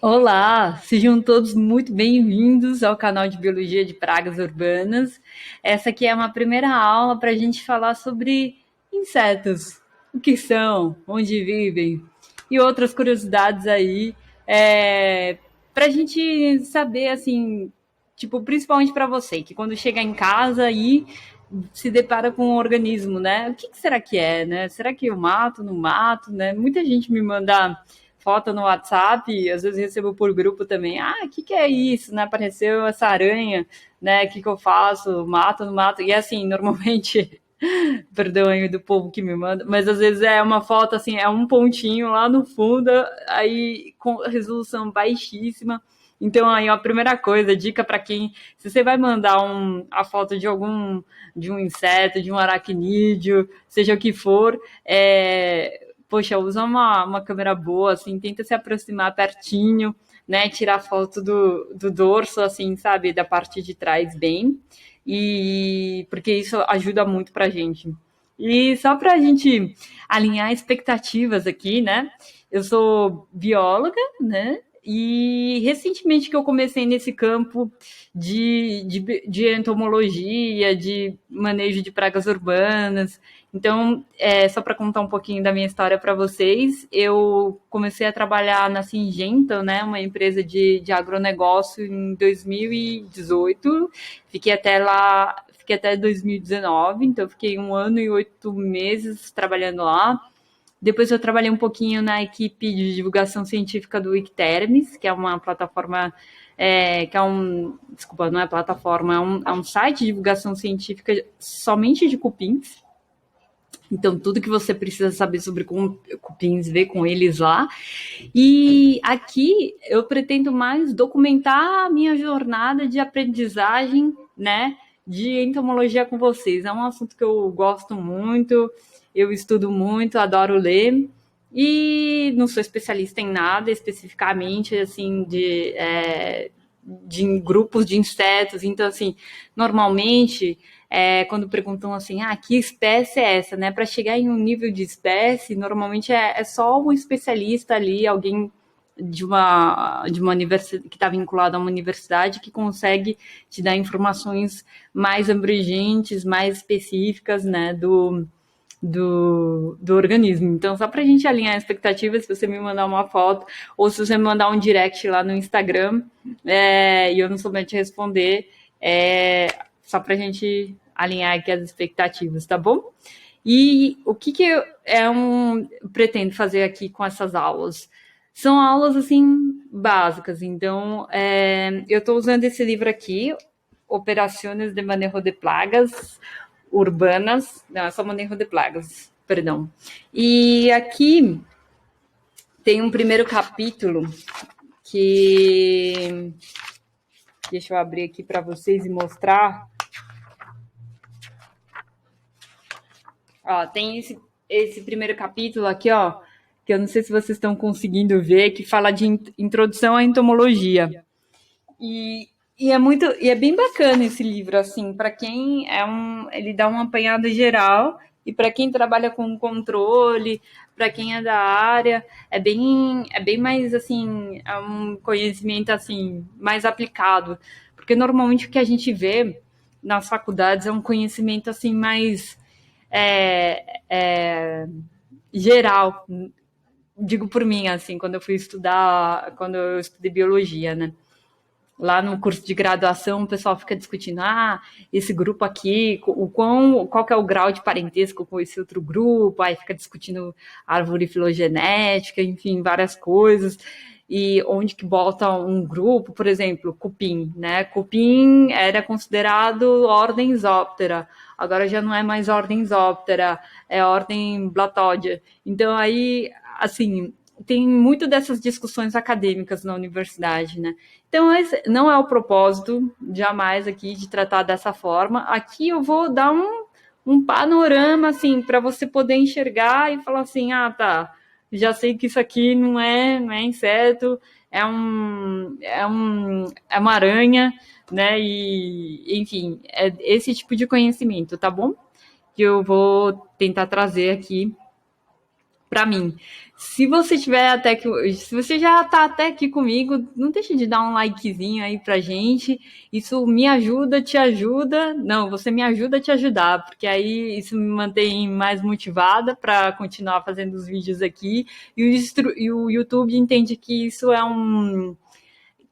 Olá, sejam todos muito bem-vindos ao canal de Biologia de Pragas Urbanas. Essa aqui é uma primeira aula para a gente falar sobre insetos, o que são, onde vivem e outras curiosidades aí, para a gente saber, assim, tipo, principalmente para você, que quando chega em casa aí se depara com um organismo, né? O que será que é, né? Será que eu mato, não mato, né? Muita gente me manda foto no WhatsApp, e às vezes recebo por grupo também. Ah, o que é isso, né? Apareceu essa aranha, né? O que eu faço? Mato, não mato? E assim, normalmente, perdão aí do povo que me manda, mas às vezes é uma foto assim, é um pontinho lá no fundo, aí com resolução baixíssima. Então aí a primeira coisa, dica para quem, se você vai mandar a foto de um inseto, de um aracnídeo, seja o que for, poxa, usa uma câmera boa, assim, tenta se aproximar pertinho, né? Tirar foto do dorso, assim, sabe, da parte de trás bem, e porque isso ajuda muito pra gente. E só para a gente alinhar expectativas aqui, né? Eu sou bióloga, né? E recentemente que eu comecei nesse campo de entomologia, de manejo de pragas urbanas. Então, só para contar um pouquinho da minha história para vocês, eu comecei a trabalhar na Syngenta, né, uma empresa de agronegócio, em 2018. Fiquei até 2019, então fiquei 1 ano e 8 meses trabalhando lá. Depois eu trabalhei um pouquinho na equipe de divulgação científica do Wikitermes, que é uma plataforma, que é um, desculpa, não é plataforma, é um site de divulgação científica somente de cupins. Então, tudo que você precisa saber sobre cupins, vê com eles lá. E aqui eu pretendo mais documentar a minha jornada de aprendizagem, né, de entomologia com vocês. É um assunto que eu gosto muito, eu estudo muito, adoro ler. E não sou especialista em nada especificamente, assim, de grupos de insetos. Então, assim, normalmente, quando perguntam assim, que espécie é essa, né? Para chegar em um nível de espécie, normalmente é só um especialista ali, alguém de uma universidade que está vinculado a uma universidade que consegue te dar informações mais abrangentes, mais específicas, né, do organismo. Então, só para a gente alinhar expectativas, se você me mandar uma foto ou se você me mandar um direct lá no Instagram, e eu não souber te responder, só para a gente alinhar aqui as expectativas, tá bom? E o que eu pretendo fazer aqui com essas aulas? São aulas assim básicas. Então, eu estou usando esse livro aqui, Operações de Manejo de Plagas Urbanas, não, é só Manejo de Plagas, perdão. E aqui tem um primeiro capítulo que deixa eu abrir aqui para vocês e mostrar. Ó, tem esse primeiro capítulo aqui, ó, que eu não sei se vocês estão conseguindo ver, que fala de introdução à entomologia. E é bem bacana esse livro, assim, para quem ele dá uma apanhada geral e para quem trabalha com controle, para quem é da área, é bem mais assim, é um conhecimento assim mais aplicado, porque normalmente o que a gente vê nas faculdades é um conhecimento assim mais geral, digo por mim, assim, quando eu estudei biologia, né? Lá no curso de graduação, o pessoal fica discutindo, esse grupo aqui, qual que é o grau de parentesco com esse outro grupo, aí fica discutindo árvore filogenética, enfim, várias coisas, e onde que bota um grupo, por exemplo, cupim, né? Cupim era considerado ordem Zoptera, agora já não é mais ordem Zoptera, é ordem Blatódia. Então aí, assim, tem muito dessas discussões acadêmicas na universidade, né? Então, esse não é o propósito, jamais aqui, de tratar dessa forma. Aqui eu vou dar um panorama, assim, para você poder enxergar e falar assim, tá, já sei que isso aqui não é inseto, é uma aranha, né? E, enfim, é esse tipo de conhecimento, tá bom? Que eu vou tentar trazer aqui para mim. Se você tiver até que, se você já está até aqui comigo, não deixe de dar um likezinho aí pra gente. Isso me ajuda, te ajuda. Não, você me ajuda a te ajudar, porque aí isso me mantém mais motivada para continuar fazendo os vídeos aqui. E o YouTube entende que isso é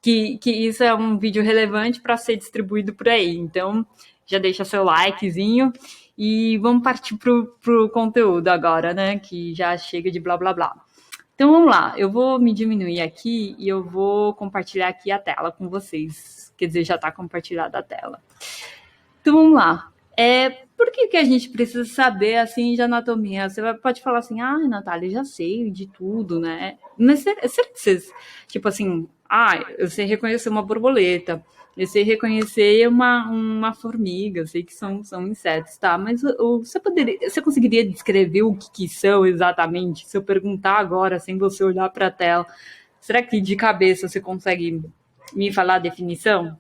que isso é um vídeo relevante para ser distribuído por aí. Então, já deixa seu likezinho e vamos partir pro conteúdo agora, né? Que já chega de blá blá blá. Então vamos lá, eu vou me diminuir aqui e eu vou compartilhar aqui a tela com vocês. Quer dizer, já está compartilhada a tela. Então vamos lá. Por que a gente precisa saber assim de anatomia? Você pode falar assim, Natália, já sei de tudo, né? Mas será que vocês, tipo assim, eu sei reconhecer uma borboleta, eu sei reconhecer uma formiga, eu sei que são insetos, tá? Mas você conseguiria descrever o que são exatamente? Se eu perguntar agora, sem você olhar para a tela, será que de cabeça você consegue me falar a definição?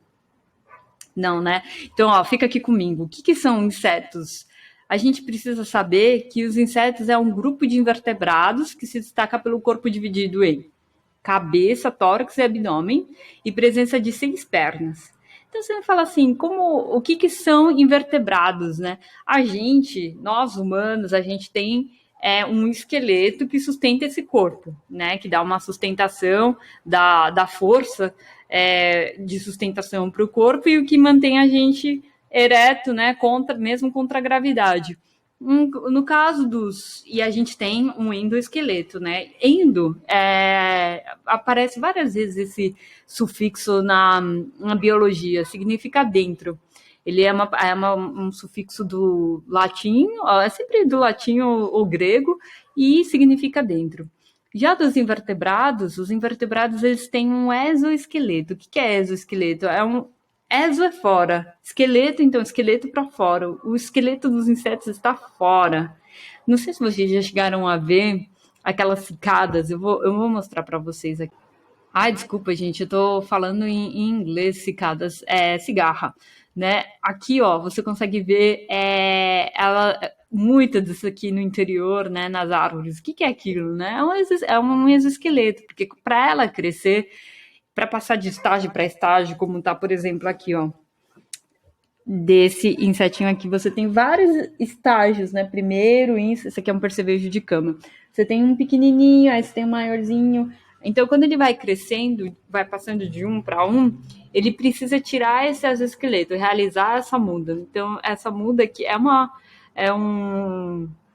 Não, né? Então, ó, fica aqui comigo. O que são insetos? A gente precisa saber que os insetos é um grupo de invertebrados que se destaca pelo corpo dividido em cabeça, tórax e abdômen e presença de 6 pernas. Então você me fala assim, o que são invertebrados, né? Nós humanos, a gente tem um esqueleto que sustenta esse corpo, né? Que dá uma sustentação, da força de sustentação para o corpo e o que mantém a gente ereto, né? Mesmo contra a gravidade. No caso e a gente tem um endoesqueleto, né? Aparece várias vezes esse sufixo na biologia, significa dentro. Ele um sufixo do latim, é sempre do latim ou grego, e significa dentro. Já dos invertebrados, os invertebrados eles têm um exoesqueleto. O que é exoesqueleto? Exo é fora. Esqueleto, então, esqueleto para fora. O esqueleto dos insetos está fora. Não sei se vocês já chegaram a ver aquelas cicadas. Eu vou mostrar para vocês aqui. Ai, desculpa, gente, eu tô falando em inglês, cicadas, cigarra, né? Aqui, ó, você consegue ver muita disso aqui no interior, né, nas árvores. O que é aquilo, né? É um exoesqueleto, porque para ela crescer, para passar de estágio para estágio, como tá, por exemplo, aqui, ó, desse insetinho aqui, você tem vários estágios, né? Primeiro, esse aqui é um percevejo de cama. Você tem um pequenininho, aí você tem um maiorzinho. Então, quando ele vai crescendo, vai passando de um para um, ele precisa tirar esse exoesqueleto, realizar essa muda. Então, essa muda aqui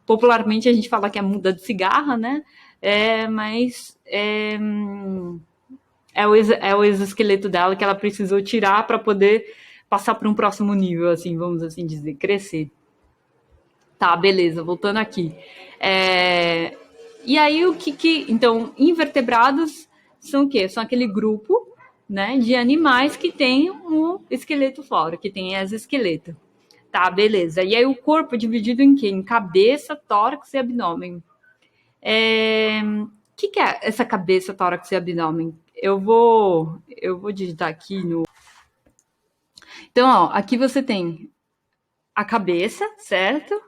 popularmente a gente fala que é muda de cigarra, né? Mas é o exoesqueleto dela que ela precisou tirar para poder passar para um próximo nível, assim, vamos assim dizer, crescer. Tá, beleza, voltando aqui. E aí então, invertebrados são o quê? São aquele grupo, né, de animais que tem um esqueleto fora, que tem exoesqueleto. Tá, beleza. E aí o corpo é dividido em quê? Em cabeça, tórax e abdômen. O que é essa cabeça, tórax e abdômen? Eu vou digitar aqui no. Então, ó, aqui você tem a cabeça, certo?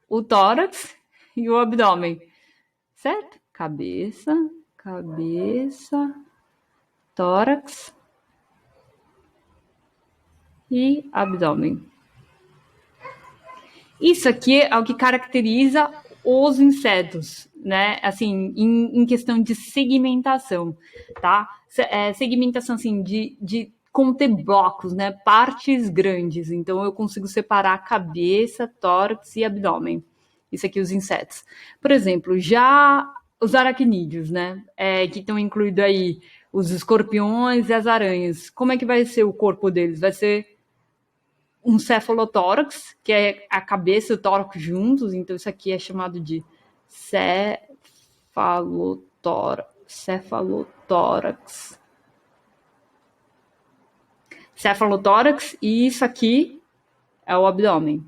O tórax e o abdômen, certo? Cabeça, tórax e abdômen. Isso aqui é o que caracteriza os insetos, né? Assim, em questão de segmentação, tá? Segmentação, assim, de conter blocos, né? Partes grandes. Então, eu consigo separar cabeça, tórax e abdômen. Isso aqui, os insetos. Por exemplo, já os aracnídeos, né? Que estão incluídos aí os escorpiões e as aranhas. Como é que vai ser o corpo deles? Vai ser um cefalotórax, que é a cabeça e o tórax juntos, então isso aqui é chamado de cefalotórax. Cefalotórax, e isso aqui é o abdômen.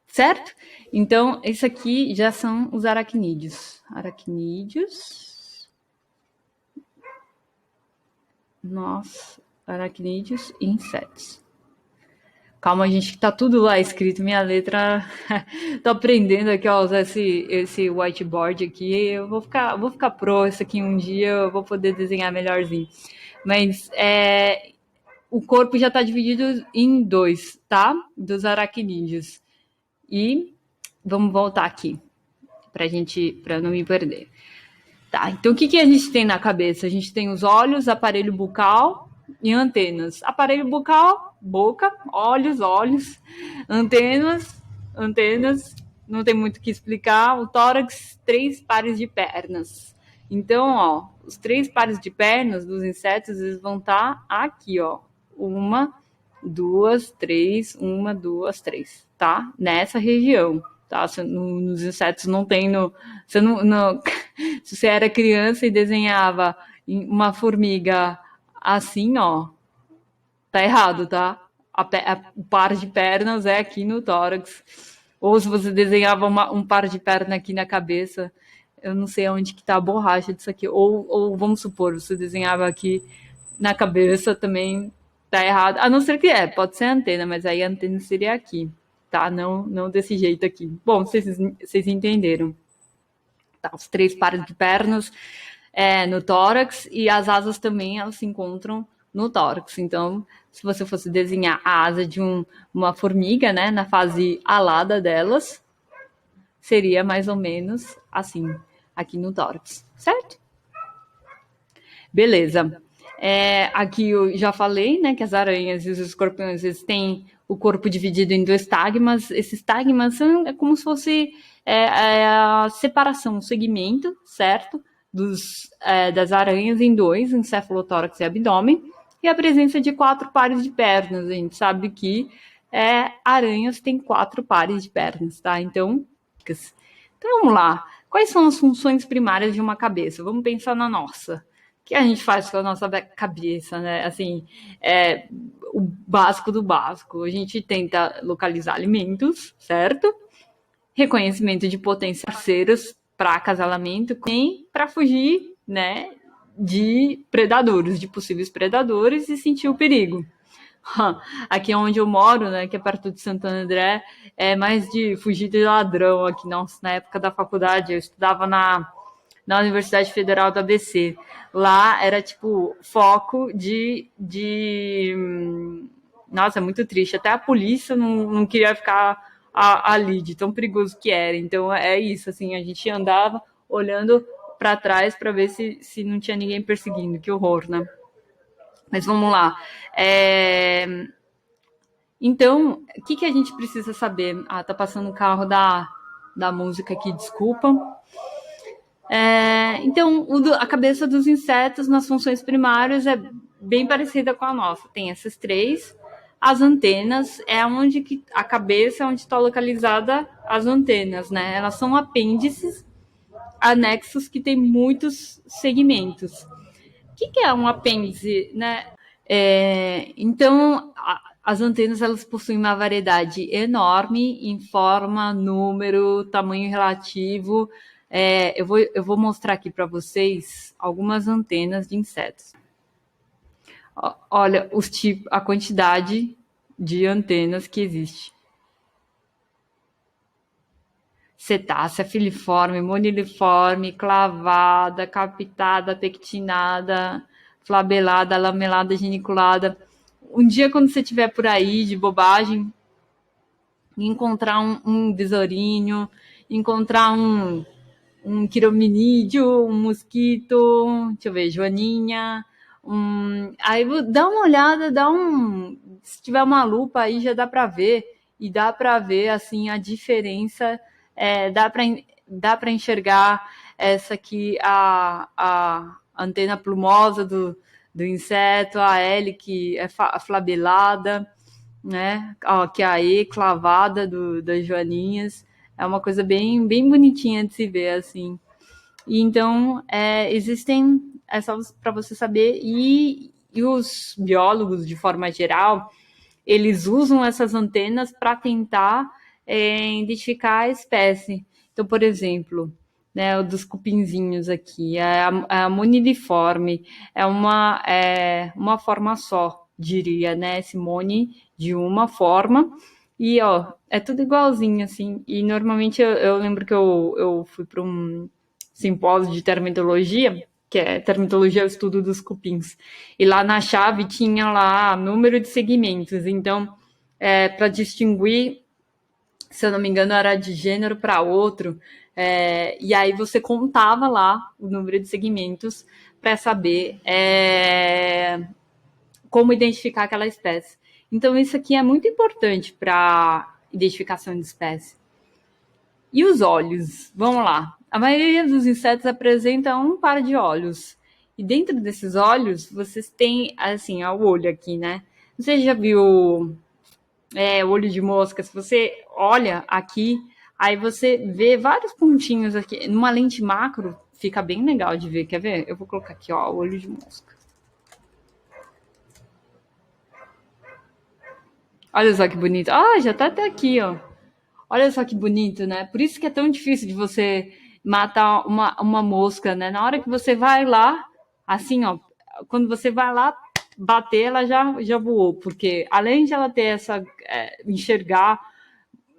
Certo? Então, isso aqui já são os aracnídeos. Aracnídeos e insetos. Calma, gente, que tá tudo lá escrito. Minha letra. Tô aprendendo aqui a usar esse whiteboard aqui. Eu vou ficar pro isso aqui um dia, eu vou poder desenhar melhorzinho. Mas o corpo já está dividido em dois, tá? Dos aracnídeos. E vamos voltar aqui para não me perder. Tá, então o que a gente tem na cabeça? A gente tem os olhos, aparelho bucal e antenas. Aparelho bucal, boca, olhos, antenas, não tem muito o que explicar. O tórax, 3 pares de pernas. Então, ó, os 3 pares de pernas dos insetos, eles vão estar aqui, ó. Uma, duas, três, uma, duas, três, tá? Nessa região, tá? Nos insetos não tem você não se você era criança e desenhava uma formiga assim, ó, tá errado, tá? O par de pernas é aqui no tórax. Ou se você desenhava um par de perna aqui na cabeça, eu não sei onde que tá a borracha disso aqui. Ou vamos supor, você desenhava aqui na cabeça também tá errado. A não ser que pode ser a antena, mas aí a antena seria aqui, tá? Não desse jeito aqui. Bom, vocês entenderam. Tá, os 3 pares de pernas no tórax e as asas também elas se encontram no tórax. Então, se você fosse desenhar a asa de uma formiga, né, na fase alada delas, seria mais ou menos assim, aqui no tórax, certo? Beleza. Aqui eu já falei, né, que as aranhas e os escorpiões eles têm o corpo dividido em 2 tagmas. Esses tagmas são como se fosse a separação, o segmento, certo? Das aranhas em dois, encefalotórax e abdômen, e a presença de 4 pares de pernas. A gente sabe que aranhas têm 4 pares de pernas, tá? Então vamos lá. Quais são as funções primárias de uma cabeça? Vamos pensar na nossa. O que a gente faz com a nossa cabeça, né? Assim, o básico do básico. A gente tenta localizar alimentos, certo? Reconhecimento de potenciais parceiros para acasalamento e para fugir, né, de predadores, de possíveis predadores e sentir o perigo. Aqui onde eu moro, né, que é perto de Santo André, é mais de fugir de ladrão aqui. Nossa, na época da faculdade, eu estudava na Universidade Federal do ABC. Lá era, tipo, foco Nossa, é muito triste. Até a polícia não queria ficar ali, de tão perigoso que era. Então, é isso, assim, a gente andava olhando para trás para ver se não tinha ninguém perseguindo. Que horror, né? Mas vamos lá. Então, o que a gente precisa saber? Ah, tá passando o carro da música aqui, desculpa. Então, a cabeça dos insetos nas funções primárias é bem parecida com a nossa. Tem essas três. As antenas é onde a cabeça é onde está localizada as antenas, né? Elas são apêndices anexos que tem muitos segmentos. O que é um apêndice, né? Então, as antenas elas possuem uma variedade enorme em forma, número, tamanho relativo. Eu vou mostrar aqui para vocês algumas antenas de insetos. Olha a quantidade de antenas que existe. Cetácea, filiforme, moniliforme, clavada, capitada, pectinada, flabelada, lamelada, geniculada. Um dia, quando você estiver por aí de bobagem, encontrar um besourinho, encontrar um quirominídeo, um mosquito, deixa eu ver, joaninha. Aí dá uma olhada, se tiver uma lupa aí já dá para ver, e dá para ver assim a diferença, dá para enxergar essa aqui, a antena plumosa do inseto, a hélice flabelada, né? Que a E clavada das joaninhas. É uma coisa bem, bem bonitinha de se ver, assim. E então, existem, é só para você saber, e os biólogos, de forma geral, eles usam essas antenas para tentar identificar a espécie. Então, por exemplo, né, o dos cupinzinhos aqui, a moniliforme, é uma forma só diria, né, Simone, de uma forma. E, ó, é tudo igualzinho, assim. E normalmente eu lembro que eu fui para um simpósio de termitologia, que é termitologia é o estudo dos cupins. E lá na chave tinha lá número de segmentos. Então, para distinguir, se eu não me engano, era de gênero para outro. E aí você contava lá o número de segmentos para saber como identificar aquela espécie. Então, isso aqui é muito importante para identificação de espécie. E os olhos? Vamos lá. A maioria dos insetos apresenta um par de olhos. E dentro desses olhos, vocês têm, assim, o olho aqui, né? Você já viu o olho de mosca? Se você olha aqui, aí você vê vários pontinhos aqui. Numa lente macro, fica bem legal de ver. Quer ver? Eu vou colocar aqui, ó, o olho de mosca. Olha só que bonito. Ah, já tá até aqui, ó. Olha só que bonito, né? Por isso que é tão difícil de você matar uma mosca, né? Na hora que você vai lá, assim, ó, quando você vai lá bater, ela já voou, porque além de ela ter essa enxergar,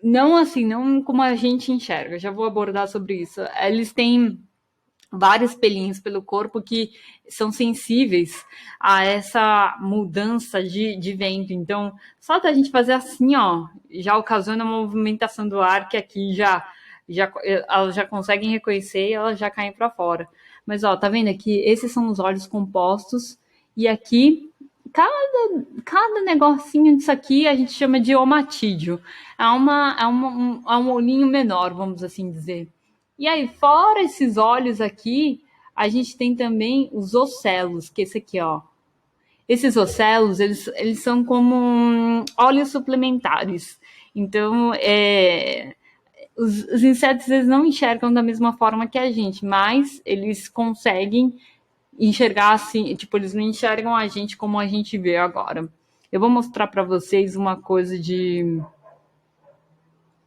não assim, não como a gente enxerga, já vou abordar sobre isso. Eles têm vários pelinhos pelo corpo que são sensíveis a essa mudança de vento. Então, só da gente fazer assim, ó, já ocasiona uma movimentação do ar que aqui elas já conseguem reconhecer e elas já caem para fora. Mas, ó, tá vendo aqui? Esses são os olhos compostos e aqui cada negocinho disso aqui a gente chama de omatídeo. É um olhinho menor, vamos assim dizer. E aí, fora esses olhos aqui, a gente tem também os ocelos, que esse aqui, ó. Esses ocelos, eles são como óleos suplementares. Então, os insetos eles não enxergam da mesma forma que a gente, mas eles conseguem enxergar assim, tipo, eles não enxergam a gente como a gente vê agora. Eu vou mostrar para vocês uma coisa de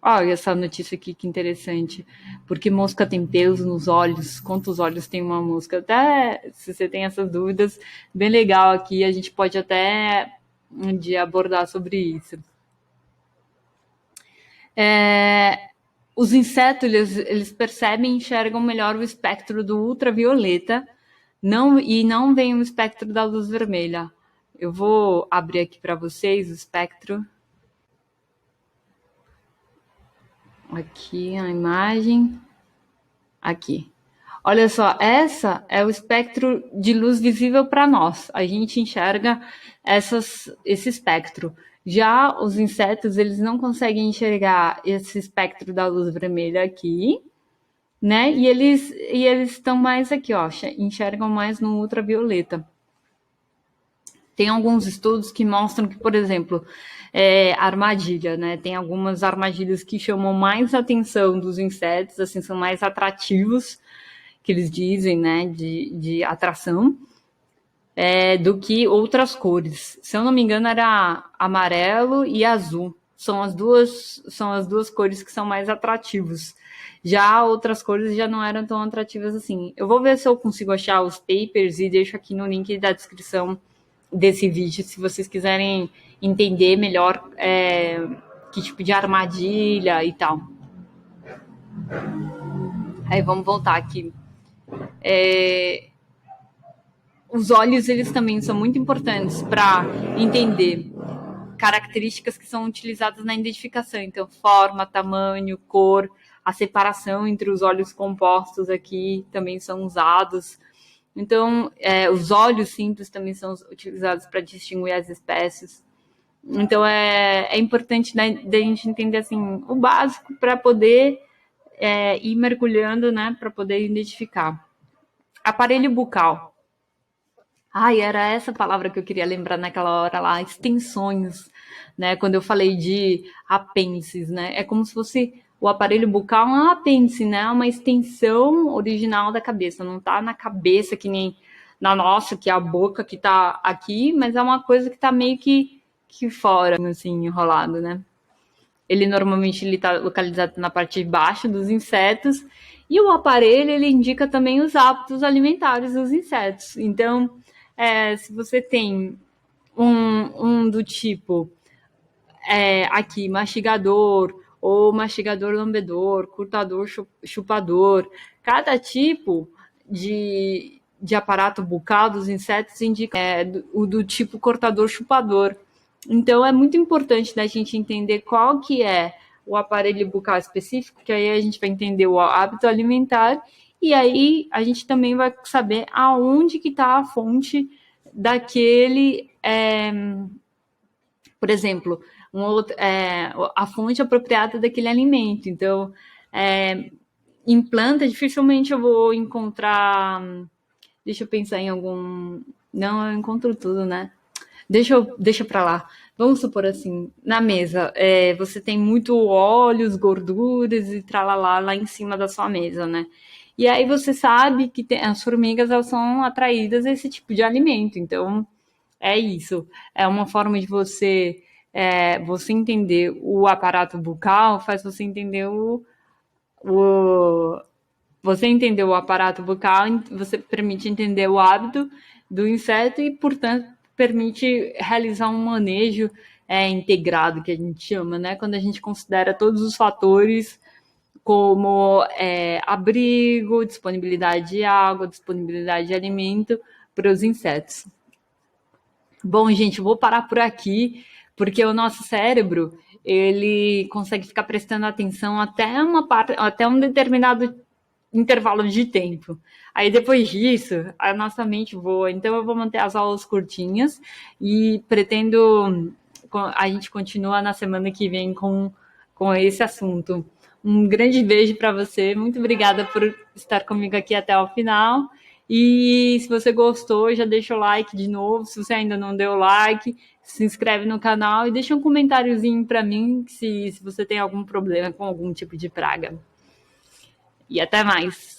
olha essa notícia aqui, que interessante. Porque mosca tem pelos nos olhos? Quantos olhos tem uma mosca? Até se você tem essas dúvidas, bem legal aqui. A gente pode até um dia abordar sobre isso. Os insetos, eles percebem e enxergam melhor o espectro do ultravioleta e não vem o espectro da luz vermelha. Eu vou abrir aqui para vocês o espectro. Aqui a imagem. Aqui. Olha só, essa é o espectro de luz visível para nós. A gente enxerga esse espectro. Já os insetos, eles não conseguem enxergar esse espectro da luz vermelha aqui, né? E eles estão mais aqui, ó, enxergam mais no ultravioleta. Tem alguns estudos que mostram que, por exemplo, armadilha, né? Tem algumas armadilhas que chamam mais a atenção dos insetos, assim, são mais atrativos, que eles dizem, né, de atração, do que outras cores. Se eu não me engano, era amarelo e azul. São as duas cores que são mais atrativos. Já outras cores já não eram tão atrativas assim. Eu vou ver se eu consigo achar os papers e deixo aqui no link da descrição desse vídeo, se vocês quiserem entender melhor que tipo de armadilha e tal. Aí vamos voltar aqui. Os olhos, eles também são muito importantes para entender características que são utilizadas na identificação. Então, forma, tamanho, cor, a separação entre os olhos compostos aqui também são usados. Então, os olhos simples também são utilizados para distinguir as espécies. Então, é importante, né, da gente entender assim, o básico para poder ir mergulhando, né, para poder identificar. Aparelho bucal. Ai, era essa palavra que eu queria lembrar naquela hora lá, extensões, né? Quando eu falei de apêndices, né? É como se fosse o aparelho bucal um apêndice, né? Uma extensão original da cabeça. Não tá na cabeça que nem na nossa, que é a boca que tá aqui, mas é uma coisa que tá meio que fora, assim, enrolado, né? Ele normalmente está localizado na parte de baixo dos insetos e o aparelho ele indica também os hábitos alimentares dos insetos. Então, se você tem um do tipo aqui, mastigador, ou mastigador lambedor, curtador chupador. Cada tipo de aparato bucal dos insetos indica o do tipo cortador chupador. Então é muito importante da gente entender qual que é o aparelho bucal específico, que aí a gente vai entender o hábito alimentar, e aí a gente também vai saber aonde que está a fonte daquele, por exemplo, a fonte apropriada daquele alimento. Então, em planta, dificilmente eu vou encontrar. Deixa eu pensar em algum. Não, eu encontro tudo, né? Deixa pra lá. Vamos supor assim, na mesa, você tem muito óleos, gorduras e tralalá lá em cima da sua mesa, né? E aí você sabe que as formigas elas são atraídas a esse tipo de alimento. Então, é isso. É uma forma de você entender o aparato bucal, faz você entender o você entender o aparato bucal, você permite entender o hábito do inseto e, portanto, permite realizar um manejo integrado, que a gente chama, né? Quando a gente considera todos os fatores como abrigo, disponibilidade de água, disponibilidade de alimento para os insetos. Bom, gente, vou parar por aqui, porque o nosso cérebro ele consegue ficar prestando atenção até um determinado intervalo de tempo. Aí depois disso, a nossa mente voa. Então eu vou manter as aulas curtinhas e pretendo a gente continua na semana que vem com esse assunto. Um grande beijo para você. Muito obrigada por estar comigo aqui até o final. E se você gostou, já deixa o like de novo. Se você ainda não deu like, se inscreve no canal e deixa um comentáriozinho para mim se você tem algum problema com algum tipo de praga. E até mais.